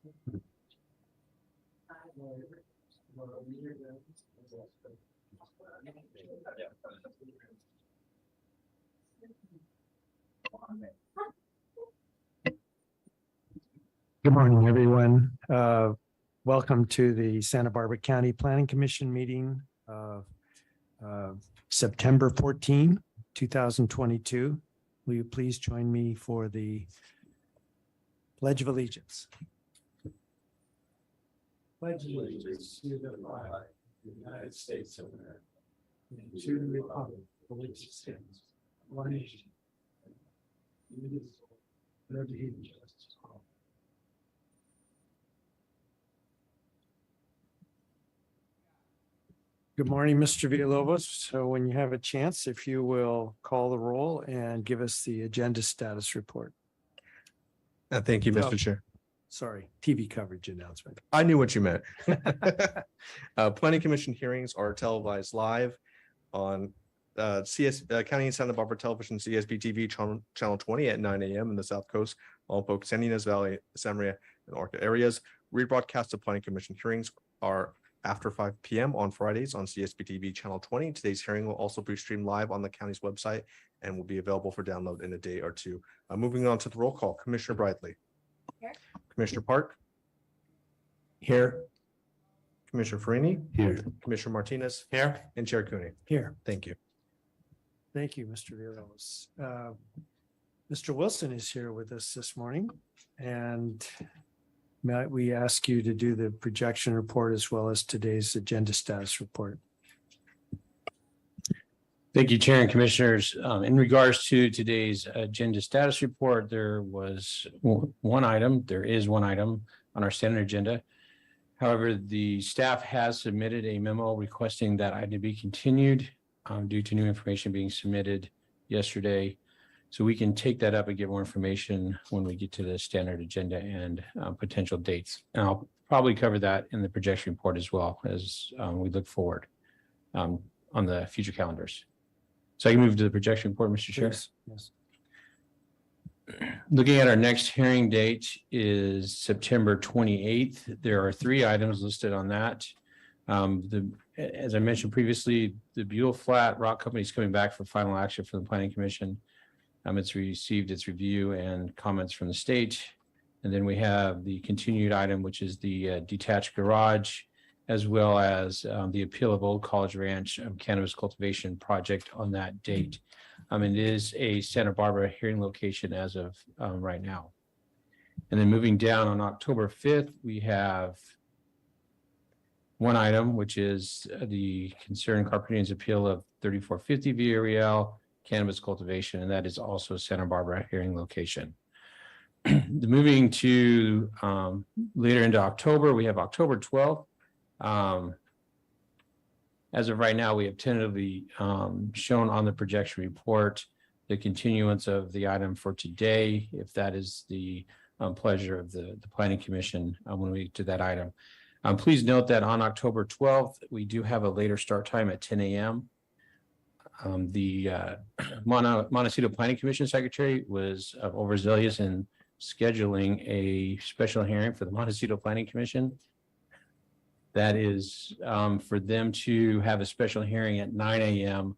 Good morning, everyone. Welcome to the Santa Barbara County Planning Commission meeting of September 14, 2022. Will you please join me for the Pledge of Allegiance? Pledge allegiance to the flag of the United States of America and to the republic for which it stands, one nation, indivisible, with liberty and justice for all. Good morning, Mr. Villalobos. So when you have a chance, if you will call the roll and give us the agenda status report. Thank you, Mr. Chair. Sorry, TV coverage announcement. I knew what you meant. Planning Commission hearings are televised live on County and Santa Barbara Television, CSB TV channel 20 at 9 a.m. in the South Coast, all folks, San Ynez Valley, Santa Maria, and Orca areas. Rebroadcasts of Planning Commission hearings are after 5 p.m. on Fridays on CSB TV channel 20. Today's hearing will also be streamed live on the county's website and will be available for download in a day or two. Moving on to the roll call, Commissioner Bradley. Here. Commissioner Park. Here. Commissioner Farini. Here. Commissioner Martinez. Here. And Chair Cooney. Here. Thank you. Thank you, Mr. Villalobos. Mr. Wilson is here with us this morning, and might we ask you to do the projection report as well as today's agenda status report? Thank you, Chair and Commissioners. In regards to today's agenda status report, there is one item on our standard agenda. However, the staff has submitted a memo requesting that item be continued due to new information being submitted yesterday. So we can take that up and get more information when we get to the standard agenda and potential dates. And I'll probably cover that in the projection report as well as we look forward on the future calendars. So I can move to the projection report, Mr. Chair. Yes. Looking at our next hearing date is September 28th. There are 3 items listed on that. As I mentioned previously, the Buell Flat Rock Company is coming back for final action from the Planning Commission. It's received its review and comments from the state. And then we have the continued item, which is the detached garage, as well as the appeal of Old College Ranch cannabis cultivation project on that date. It is a Santa Barbara hearing location as of right now. And then moving down on October 5th, we have one item, which is the Concerned Carpenters appeal of 3450 VRL cannabis cultivation, and that is also Santa Barbara hearing location. Moving to later into October, we have October 12th. As of right now, we have tentatively shown on the projection report the continuance of the item for today, if that is the pleasure of the Planning Commission when we get to that item. Please note that on October 12th, we do have a later start time at 10 a.m. The Montecito Planning Commission Secretary was overzealous in scheduling a special hearing for the Montecito Planning Commission. That is for them to have a special hearing at 9 a.m.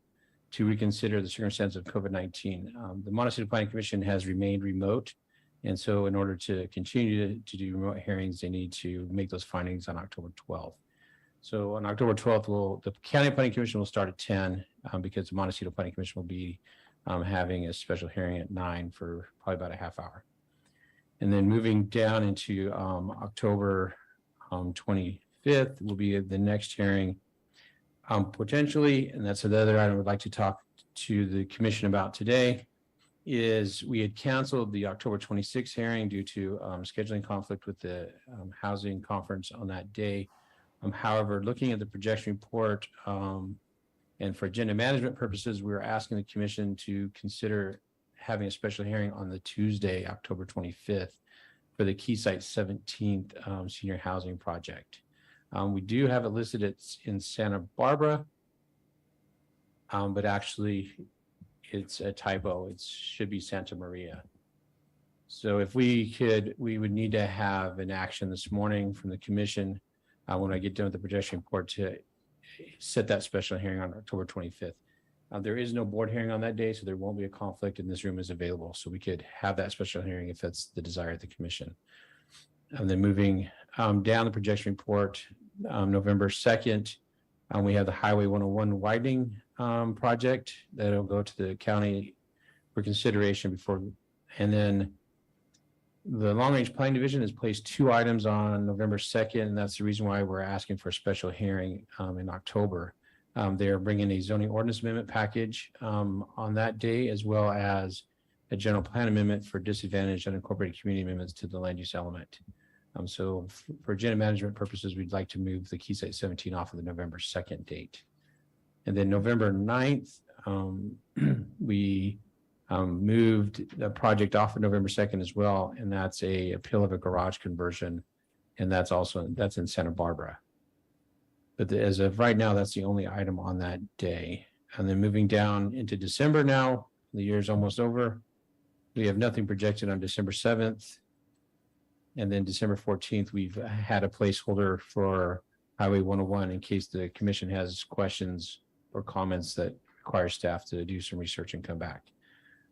to reconsider the circumstance of COVID-19. The Montecito Planning Commission has remained remote. And so in order to continue to do remote hearings, they need to make those findings on October 12th. So on October 12th, the County Planning Commission will start at 10 because the Montecito Planning Commission will be having a special hearing at 9 for probably about a half hour. And then moving down into October 25th will be the next hearing potentially, and that's another item I'd like to talk to the commission about today, is we had canceled the October 26th hearing due to scheduling conflict with the housing conference on that day. However, looking at the projection report and for agenda management purposes, we were asking the commission to consider having a special hearing on the Tuesday, October 25th for the Keysite 17th senior housing project. We do have it listed in Santa Barbara, but actually it's a typo. It should be Santa Maria. So if we could, we would need to have an action this morning from the commission when I get done with the projection report to set that special hearing on October 25th. There is no board hearing on that day, so there won't be a conflict, and this room is available. So we could have that special hearing if that's the desire of the commission. And then moving down the projection report, November 2nd, we have the Highway 101 widening project that'll go to the county for consideration before. And then the Long Range Planning Division has placed 2 items on November 2nd, and that's the reason why we're asking for a special hearing in October. They're bringing a zoning ordinance amendment package on that day, as well as a general plan amendment for disadvantaged unincorporated community amendments to the land use element. So for agenda management purposes, we'd like to move the Key Site 17 off of the November 2nd date. And then November 9th, we moved the project off of November 2nd as well, and that's a appeal of a garage conversion, and that's in Santa Barbara. But as of right now, that's the only item on that day. And then moving down into December now, the year's almost over. We have nothing projected on December 7th. And then December 14th, we've had a placeholder for Highway 101 in case the commission has questions or comments that require staff to do some research and come back.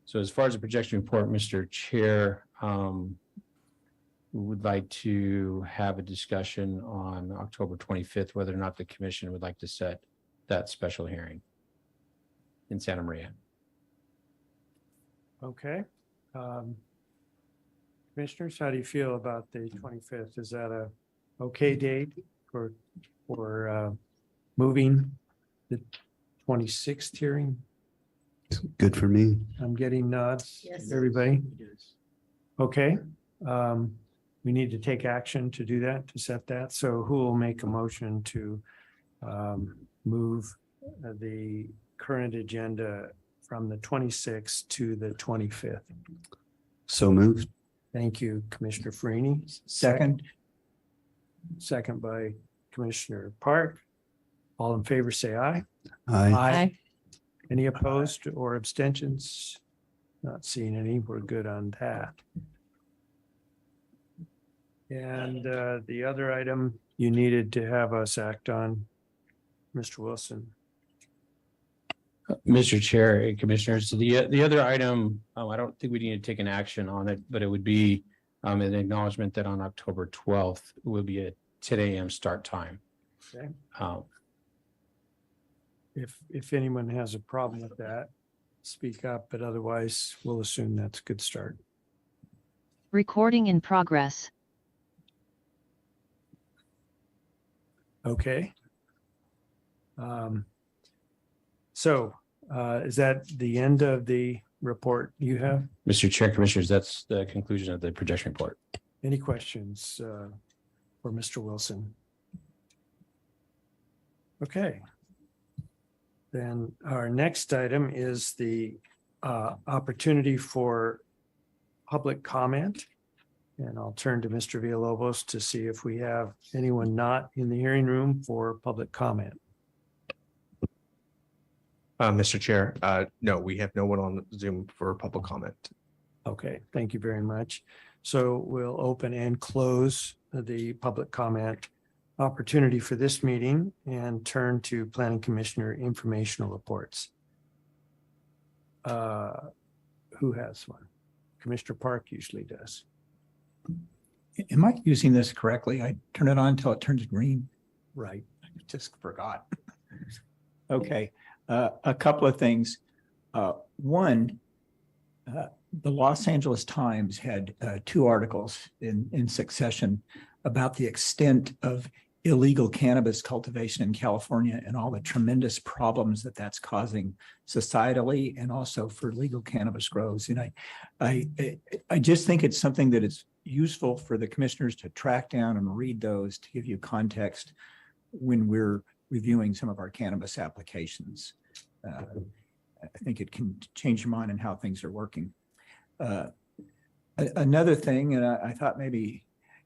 So as far as the projection report, Mr. Chair, we would like to have a discussion on October 25th, whether or not the commission would like to set that special hearing in Santa Maria. Okay. Commissioners, how do you feel about the 25th? Is that a okay date for moving the 26th hearing? Good for me. I'm getting nods. Yes. Everybody? Okay. We need to take action to do that, to set that. So who will make a motion to move the current agenda from the 26th to the 25th? So moved. Thank you, Commissioner Farini. Second. Second by Commissioner Park. All in favor, say aye. Aye. Any opposed or abstentions? Not seeing any. We're good on that. And the other item you needed to have us act on, Mr. Wilson. Mr. Chair, Commissioners, the other item, I don't think we need to take an action on it, but it would be an acknowledgement that on October 12th will be a 10 a.m. start time. Okay. If anyone has a problem with that, speak up, but otherwise we'll assume that's a good start. Recording in progress. Okay. So is that the end of the report you have? Mr. Chair, Commissioners, that's the conclusion of the projection report. Any questions for Mr. Wilson? Okay. Then our next item is the opportunity for public comment. And I'll turn to Mr. Villalobos to see if we have anyone not in the hearing room for public comment. Mr. Chair, no, we have no one on Zoom for public comment. Okay, thank you very much. So we'll open and close the public comment opportunity for this meeting and turn to Planning Commissioner informational reports. Who has one? Commissioner Park usually does. Am I using this correctly? I turn it on until it turns green. Right. I just forgot. Okay, a couple of things. One, the Los Angeles Times had 2 articles in succession about the extent of illegal cannabis cultivation in California and all the tremendous problems that that's causing societally and also for legal cannabis grows. And I just think it's something that is useful for the commissioners to track down and read those to give you context when we're reviewing some of our cannabis applications. I think it can change your mind on how things are working. Another thing, and I thought maybe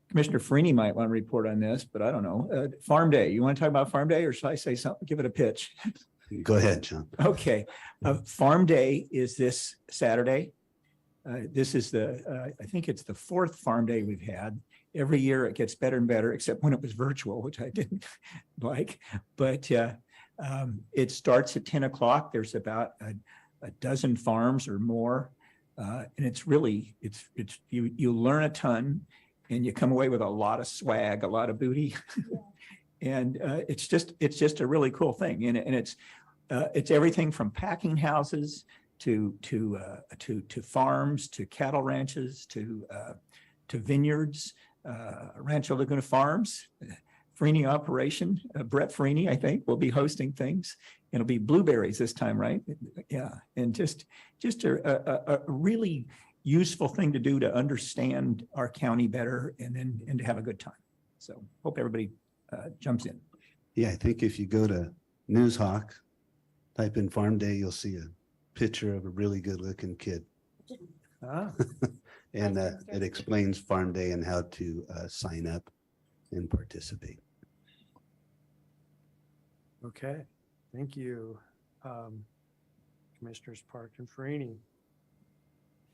Commissioner Farini might want to report on this, but I don't know. Farm Day. You want to talk about Farm Day, or should I say something? Give it a pitch. Go ahead, John. Okay. Farm Day is this Saturday. This is I think it's the fourth farm day we've had. Every year it gets better and better, except when it was virtual, which I didn't like. But it starts at 10 o'clock. There's about a dozen farms or more. And it's really, you learn a ton and you come away with a lot of swag, a lot of booty. And it's just a really cool thing. And it's everything from packing houses to farms, to cattle ranches, to vineyards, Rancho Laguna Farms, Freeney operation. Brett Freeney, I think, will be hosting things. It'll be blueberries this time, right? Yeah, and just a really useful thing to do to understand our county better and to have a good time. So hope everybody jumps in. Yeah, I think if you go to Newshawk, type in Farm Day, you'll see a picture of a really good looking kid. Ah, And it explains Farm Day and how to sign up and participate. okay. Thank you, Commissioners Park and Farini.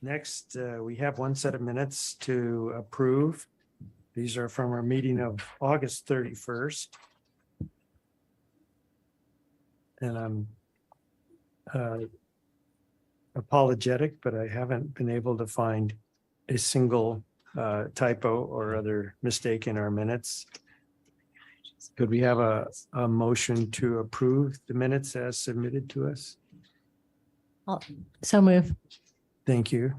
Next, we have one set of minutes to approve. These are from our meeting of August 31st. And I'm apologetic, but I haven't been able to find a single typo or other mistake in our minutes. Could we have a motion to approve the minutes as submitted to us? So move. Thank you,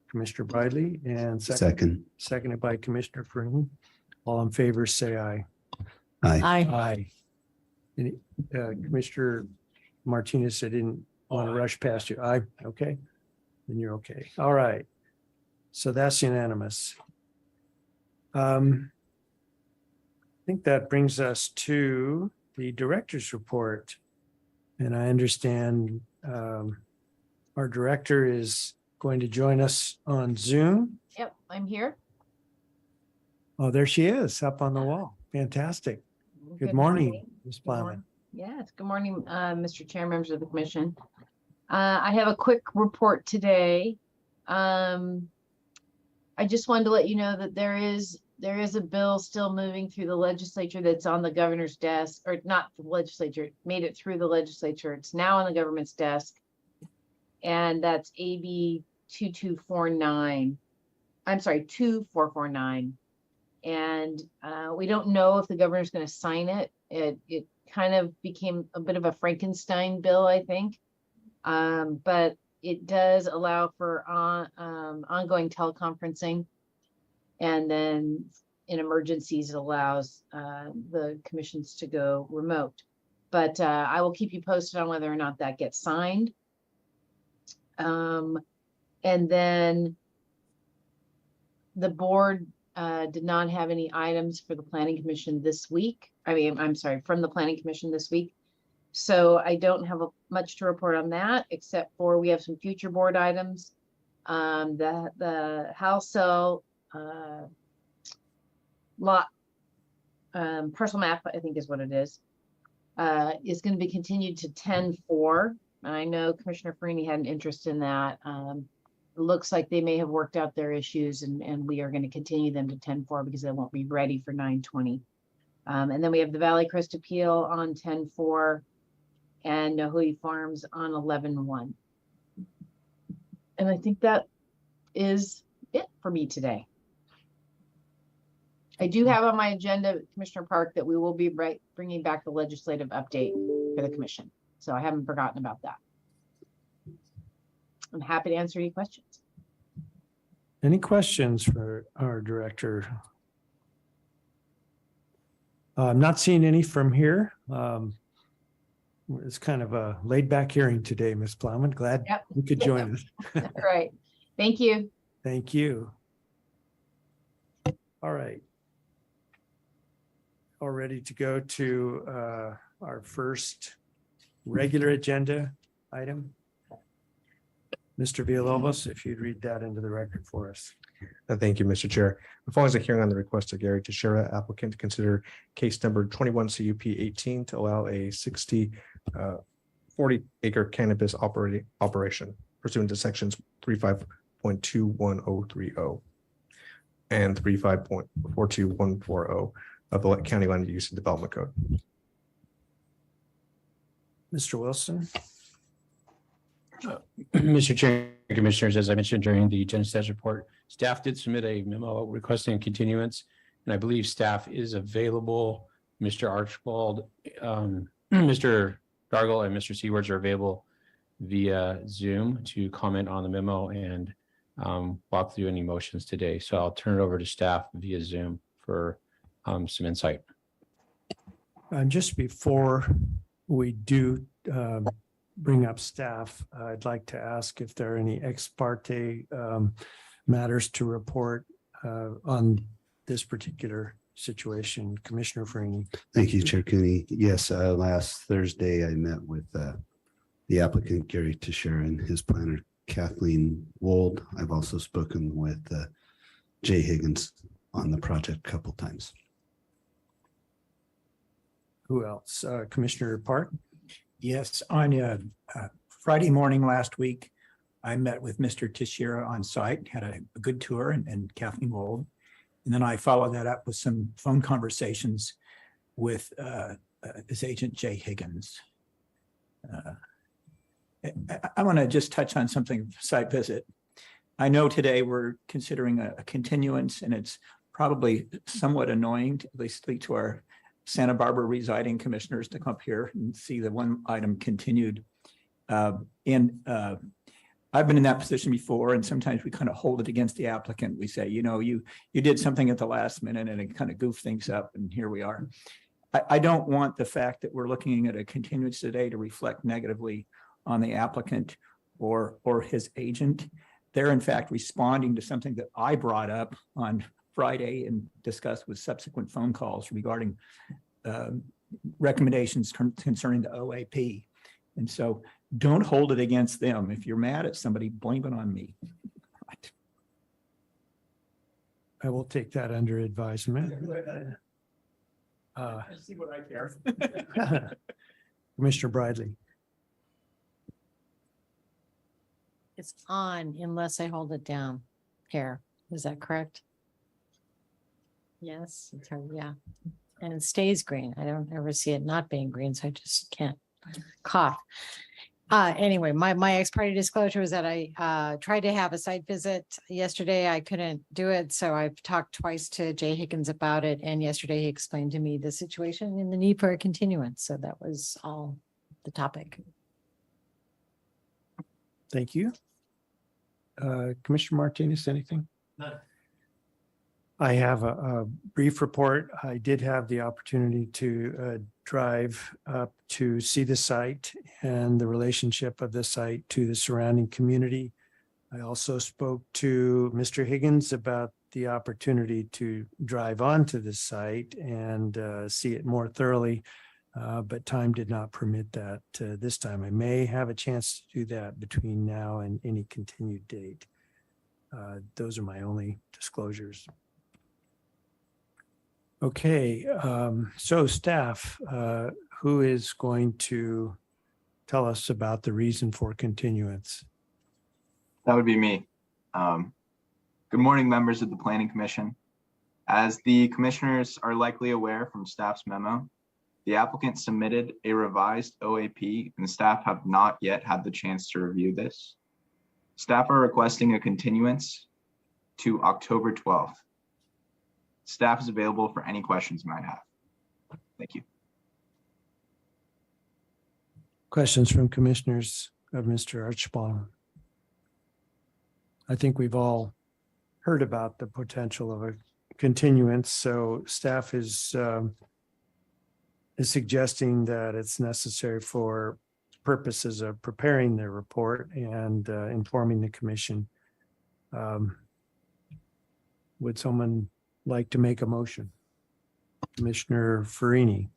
Commissioner Briley, and Second. seconded by Commissioner Farini. All in favor, say aye. Aye. Aye. Aye. Any, Commissioner Martinez, I didn't want to rush past you. Aye, okay. Then you're okay. All right. So that's unanimous. I think that brings us to the director's report. And I understand our director is going to join us on Zoom. Yep, I'm here. Oh, there she is, up on the wall. Fantastic. Good morning, Ms. Good morning. Plowman. Yes, good morning, Mr. Chair, members of the commission. I have a quick report today. I just wanted to let you know that there is a bill still moving through the legislature that's on the governor's desk, or not the legislature, it made it through the legislature. It's now on the government's desk. And that's AB 2249. I'm sorry, 2449. And we don't know if the governor's going to sign it. It kind of became a bit of a Frankenstein bill, I think. But it does allow for ongoing teleconferencing. And then in emergencies, it allows the commissions to go remote. But I will keep you posted on whether or not that gets signed. And then the board did not have any items for the planning commission this week. I'm sorry, from the planning commission this week. So I don't have much to report on that, except for we have some future board items. The house sale lot parcel map, I think is what it is going to be continued to 10-4. And I know Commissioner Farini had an interest in that. It looks like they may have worked out their issues and we are going to continue them to 10-4 because they won't be ready for 9/20. And then we have the Valley Crest Appeal on 10-4 and Nahui Farms on 11/1. And I think that is it for me today. I do have on my agenda, Commissioner Park, that we will be bringing back the legislative update for the commission. So I haven't forgotten about that. I'm happy to answer any questions. Any questions for our director? I'm not seeing any from here. It's kind of a laid back hearing today, Ms. Plowman. Glad Yep. you could join us. All right. Thank you. Thank you. All right. All ready to go to our first regular agenda item. Mr. Villalobos, if you'd read that into the record for us. Thank you, Mr. Chair. The following is a hearing on the request of Gary Teixeira, applicant, to consider case number 21 CUP 18 to allow a 40 acre cannabis operation pursuant to sections 35.21030 and 35.42140 of the County Land Use and Development Code. Mr. Wilson, Mr. Chair, Commissioners, as I mentioned during the agenda status report, staff did submit a memo requesting a continuance, and I believe staff is available. Mr. Archibald, Mr. Dargle, and Mr. Seawards are available via Zoom to comment on the memo and walk through any motions today. So I'll turn it over to staff via Zoom for some insight. just before we do bring up staff, I'd like to ask if there are any ex parte matters to report on this particular situation. Commissioner Farini. Thank you, Chair Cooney. Yes, last Thursday, I met with the applicant, Gary Teixeira, and his planner, Kathleen Wold. I've also spoken with Jay Higgins on the project a couple times. Who else? Commissioner Park? Yes, on Friday morning last week, I met with Mr. Teixeira on site, had a good tour, and Kathleen Wold. And then I followed that up with some phone conversations with his agent, Jay Higgins. I want to just touch on something, site visit. I know today we're considering a continuance, and it's probably somewhat annoying, at least to our Santa Barbara residing commissioners, to come up here and see the one item continued. I've been in that position before, and sometimes we kind of hold it against the applicant. We say, you know, you did something at the last minute and it kind of goofed things up, and here we are. I don't want the fact that we're looking at a continuance today to reflect negatively on the applicant or his agent. They're in fact responding to something that I brought up on Friday and discussed with subsequent phone calls regarding recommendations concerning the OAP. And so don't hold it against them. If you're mad at somebody, blame it on me. Right. I will take that under advisement. See what I care. Commissioner Bradley. It's on unless I hold it down here. Is that correct? Yes, it's hard, yeah. And it stays green. I don't ever see it not being green, so I just can't cough. Anyway, my ex parte disclosure was that I tried to have a site visit yesterday. I couldn't do it, so I've talked twice to Jay Higgins about it. And yesterday he explained to me the situation and the need for a continuance. So that was all the topic. Thank you. Commissioner Martinez, anything? None. I have a brief report. I did have the opportunity to drive up to see the site and the relationship of the site to the surrounding community. I also spoke to Mr. Higgins about the opportunity to drive onto the site and see it more thoroughly, but time did not permit that this time. I may have a chance to do that between now and any continued date. Those are my only disclosures. Okay, so staff, who is going to tell us about the reason for continuance? That would be me. Good morning, members of the Planning Commission. As the commissioners are likely aware from staff's memo, the applicant submitted a revised OAP and staff have not yet had the chance to review this. Staff are requesting a continuance to October 12th. Staff is available for any questions you might have. Thank you. Questions from commissioners of Mr. Archibald? I think we've all heard about the potential of a continuance, so staff is suggesting that it's necessary for purposes of preparing their report and informing the commission. Would someone like to make a motion? Commissioner Farini.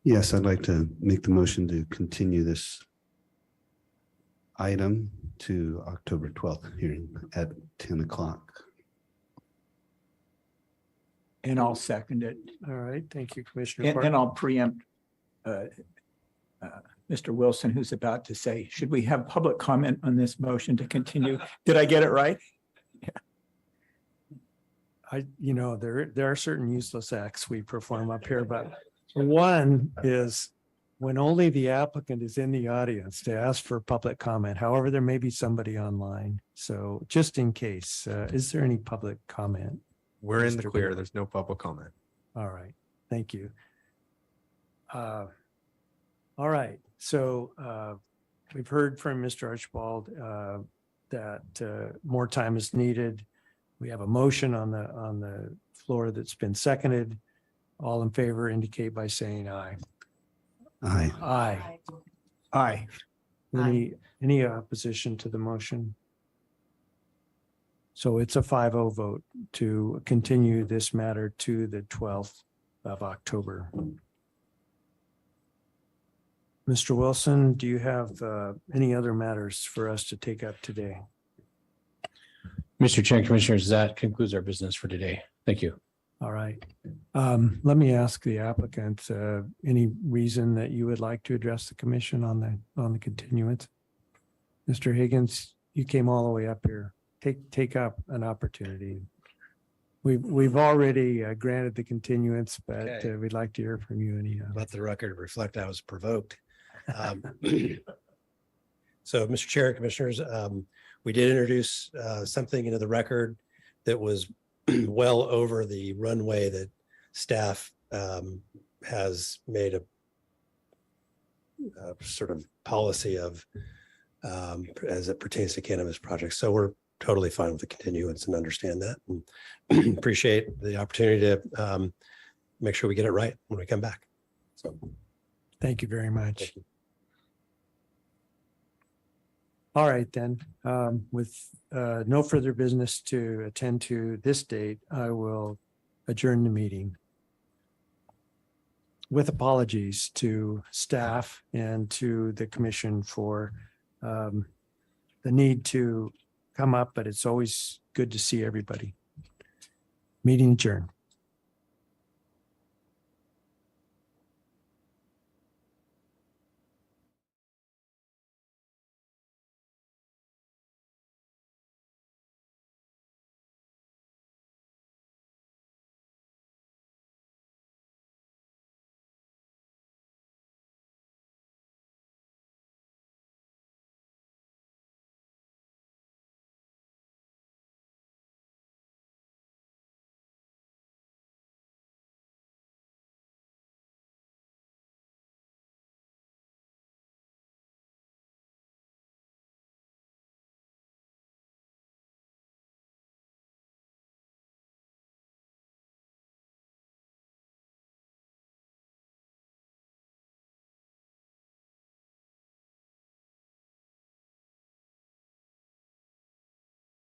Yes, I'd like to make the motion to continue this item to October 12th hearing at 10 o'clock. And I'll second it. All right, thank you, Commissioner Park. And I'll preempt Mr. Wilson, who's about to say, should we have public comment on this motion to continue? Did I get it right? There are certain useless acts we perform up here, but one is when only the applicant is in the audience to ask for public comment. However, there may be somebody online. So just in case, is there any public comment? We're in the Mr. clear. Bailey. There's no public comment. All right, thank you. All right, so we've heard from Mr. Archibald that more time is needed. We have a motion on the floor that's been seconded. All in favor indicate by saying aye. Aye. Aye. Aye. Any opposition to the motion? So it's a 5-0 vote to continue this matter to the 12th of October. Mr. Wilson, do you have any other matters for us to take up today? Mr. Chair and Commissioners, that concludes our business for today. Thank you. All right. Let me ask the applicant, any reason that you would like to address the commission on the continuance? Mr. Higgins, you came all the way up here. Take up an opportunity. We've already granted the continuance, but Okay. we'd like to hear from you anyhow. Let the record reflect I was provoked. So, Mr. Chair, Commissioners, we did introduce something into the record that was well over the runway that staff has made a sort of policy of as it pertains to cannabis projects. So we're totally fine with the continuance and understand that, and appreciate the opportunity to make sure we get it right when we come back. So Thank you very much. thank you. All right, then, with no further business to attend to this date, I will adjourn the meeting. With apologies to staff and to the commission for the need to come up, but it's always good to see everybody. Meeting adjourned.